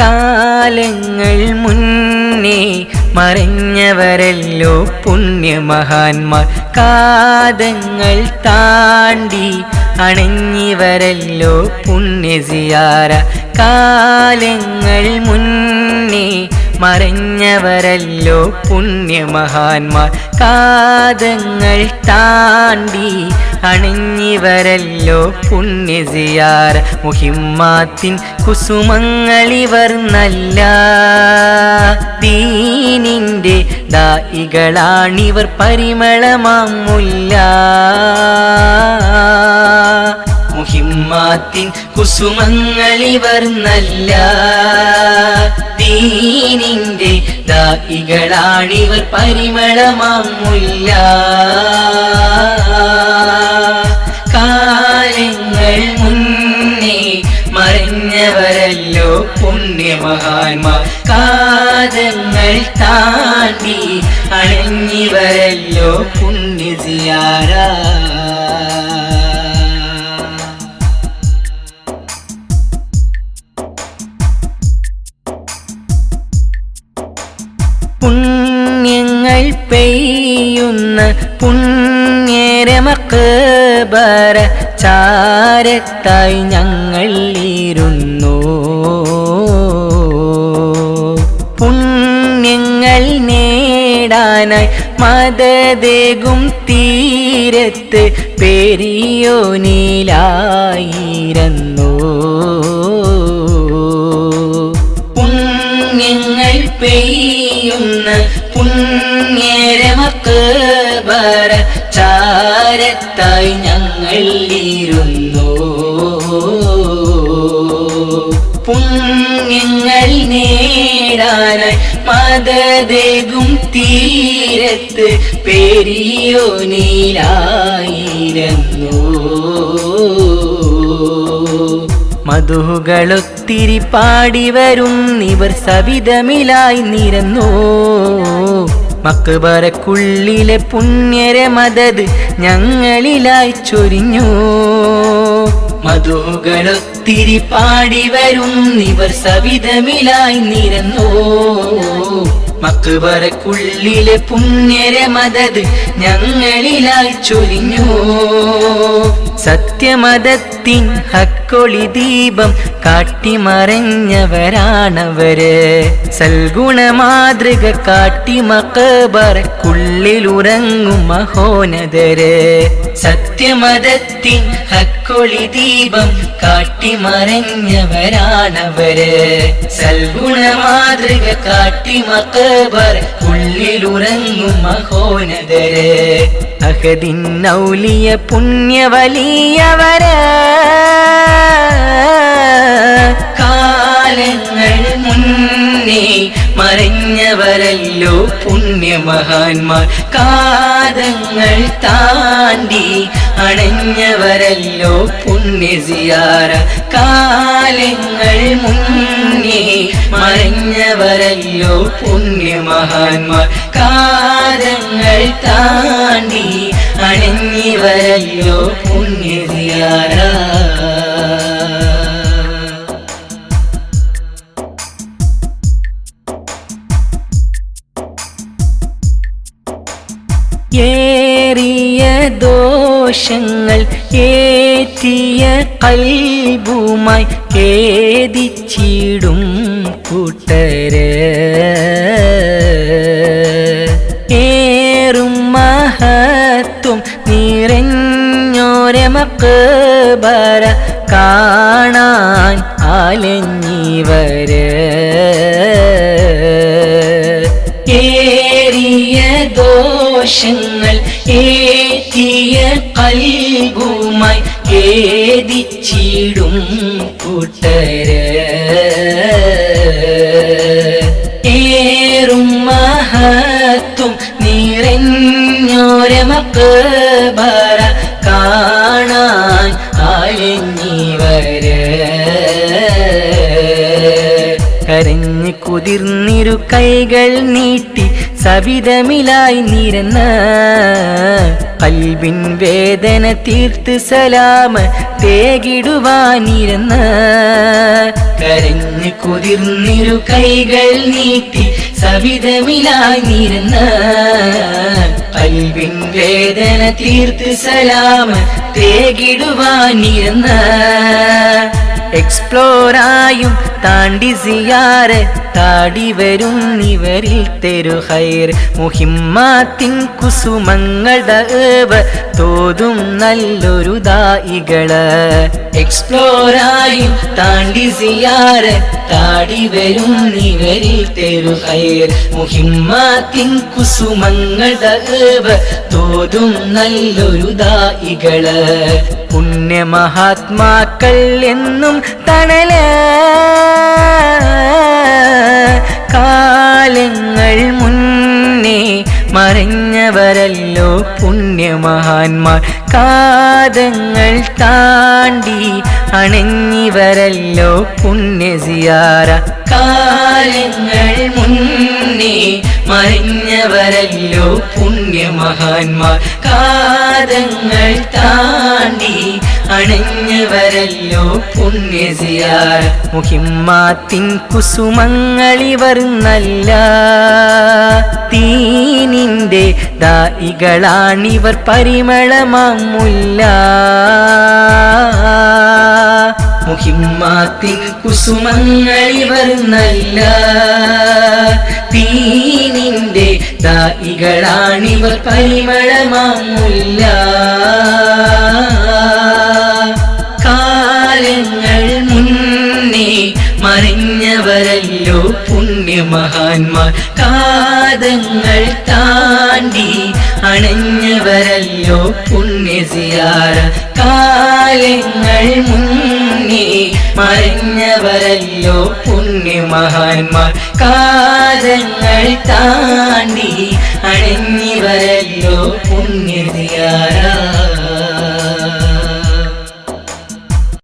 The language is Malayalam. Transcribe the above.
കാലങ്ങൾ മുന്നേ മറഞ്ഞവരല്ലോ പുണ്യമഹാന്മാർ, കാതങ്ങൾ താണ്ടി അണഞ്ഞിവരല്ലോ പുണ്യസിയാര. കാലങ്ങൾ മുന്നേ മറഞ്ഞവരല്ലോ പുണ്യമഹാന്മാർ, കാതങ്ങൾ താണ്ടി അണഞ്ഞിവരല്ലോ പുണ്യസിയാര. മുഹിമ്മാത്തിൻ കുസുമങ്ങളിവർ നല്ല ദീനിൻ്റെ ദായികളാണിവർ, പരിമളമാമുല്ല. മുഹിമ്മാത്തിൻ കുസുമങ്ങളിവർ നല്ല ദീനിൻ്റെ ദായികളാണിവർ, പരിമളമാമുല്ല. കാലങ്ങൾ മുന്നേ മറഞ്ഞവരല്ലോ പുണ്യമഹാന്മാർ, കാതങ്ങൾ താണ്ടി അണഞ്ഞിവരല്ലോ പുണ്യസിയാര. പുണ്യങ്ങൾ പെയ്യുന്ന പുണ്യരമഖബറ ചാരത്തായി ഞങ്ങൾ ഇരുന്നു. പുണ്യങ്ങൾ നേടാനായി മദദേകും തീരത്ത് പെരിയോനിലായിരുന്നു. പുണ്യങ്ങൾ പെയ്യുന്ന പുണ്യരമഖബറ ചാരത്തായി ഞങ്ങൾ ഇരുന്നു. പുണ്യങ്ങൾ നേടാനായി മദദേകും തീരത്ത് പെരിയോനിലായിരുന്നു. മധുകളൊത്തിരി പാടി വരുന്നിവർ സവിധമിലായി നിരന്നു. മക്ബറക്കുള്ളിലെ പുണ്യര മദദ് ഞങ്ങളിലായി ചൊരിഞ്ഞു. മധുകളൊത്തിരി പാടി വരുന്നിവർ സവിധമിലായി നിരന്നു. മക്ബറക്കുള്ളിലെ പുണ്യര മദദ് ഞങ്ങളിലായി ചൊരിഞ്ഞു. സത്യമതത്തിൻ ഹക്കൊളി ദീപം കാട്ടിമറഞ്ഞവരാണവര്, സൽഗുണ മാതൃക കാട്ടി മക്ബറക്കുള്ളിലുറങ്ങും മഹോന്നതര്. സത്യമതത്തിൻ ഹക്കൊളി ദീപം കാട്ടിമറഞ്ഞവരാണവര്, സൽഗുണ മാതൃക കാട്ടി മക്ബറക്കുള്ളിലുറങ്ങും മഹോന്നതര്. അഹദിൻ ഔലിയ പുണ്യവലിയവര്, കാലങ്ങൾ മുന്നേ മറഞ്ഞവരല്ലോ പുണ്യമഹാന്മാർ, കാതങ്ങൾ താണ്ടി അണഞ്ഞവരല്ലോ പുണ്യസിയാര. കാലങ്ങൾ മുന്നേ മറഞ്ഞവരല്ലോ പുണ്യമഹാന്മാർ, കാതങ്ങൾ താണ്ടി അണഞ്ഞിവരല്ലോ പുണ്യസിയാര. ഏറിയ ദോഷങ്ങൾ ഏറ്റിയ കൽബുമായി ഖേദിച്ചിടും കൂട്ടര്, ഏറും മഹത്വം നിറഞ്ഞോര മക്ബറ കാണാൻ അലഞ്ഞിവര്. ഏറിയ ദോഷങ്ങൾ ഏറ്റിയ കൽബുമായി ഖേദിച്ചിടും കൂട്ടര്, ഏറും മഹത്വം നിറഞ്ഞോര മക്ബറ കാണാൻ അലഞ്ഞിവര്. കരഞ്ഞ് കുതിർന്നിരു കൈകൾ നീട്ടി സവിധമിലായി നിരന്ന കൽബിൻ വേദന തീർത്ത് സലാമ തേകിടുവാനിരുന്ന് കരഞ്ഞു കുതിർന്നിരു കൈകൾ നീട്ടി സവിധമിലായിരുന്ന് കൽബിൻ വേദന തീർത്ത് സലാമ തേകിടുവാനിരുന്ന് എക്സ്പ്ലോറായും താണ്ടി സിയാറ് താടി വരും ഇവരിൽ തെരു ഹൈർ മുഹിമ്മാത്തിൻ കുസുമങ്ങളുടെ തോതും നല്ലൊരു ദായികള് എക്സ്പ്ലോറായും താണ്ടി സിയാറ് താടി വരും ഇവരിൽ തെരു ഹൈർ മുഹിമ്മാത്തിൻ കുസുമങ്ങളുടെ തോതും നല്ലൊരു ദായികള് പുണ്യ മഹാത്മാക്കൾ എന്നും തണല് കാലങ്ങൾ മുന്നേ മറഞ്ഞവരല്ലോ പുണ്യമഹാന്മാർ കാതങ്ങൾ താണ്ടി അണഞ്ഞിവരല്ലോ പുണ്യ സിയാറ കാലങ്ങൾ മുന്നേ മറഞ്ഞവരല്ലോ പുണ്യമഹാന്മാർ കാതങ്ങൾ താണ്ടി അണഞ്ഞവരല്ലോ പുണ്യ സിയാറ മുഹിമ്മാത്തിൻ കുസുമങ്ങളിവർ നല്ല ദീനിന്റെ ദായികളാണിവർ പരിമളമാമുല്ല മുഹിമ്മാത്തിൻ കുസുമങ്ങളിവർ നല്ല ദീനിന്റെ ദായികളാണിവർ പരിമളമാമുല്ല കാലങ്ങൾ മുന്നേ മറിഞ്ഞവരല്ലോ പുണ്യമഹാന്മാർ കാതങ്ങൾ താണ്ടി അണഞ്ഞവരല്ലോ പുണ്യ സിയാറ കാലങ്ങൾ മുന്നേ മറിഞ്ഞവരല്ലോ പുണ്യമഹാന്മാർ കാതങ്ങൾ താണ്ടി അണഞ്ഞിവരല്ലോ പുണ്യ സിയാറ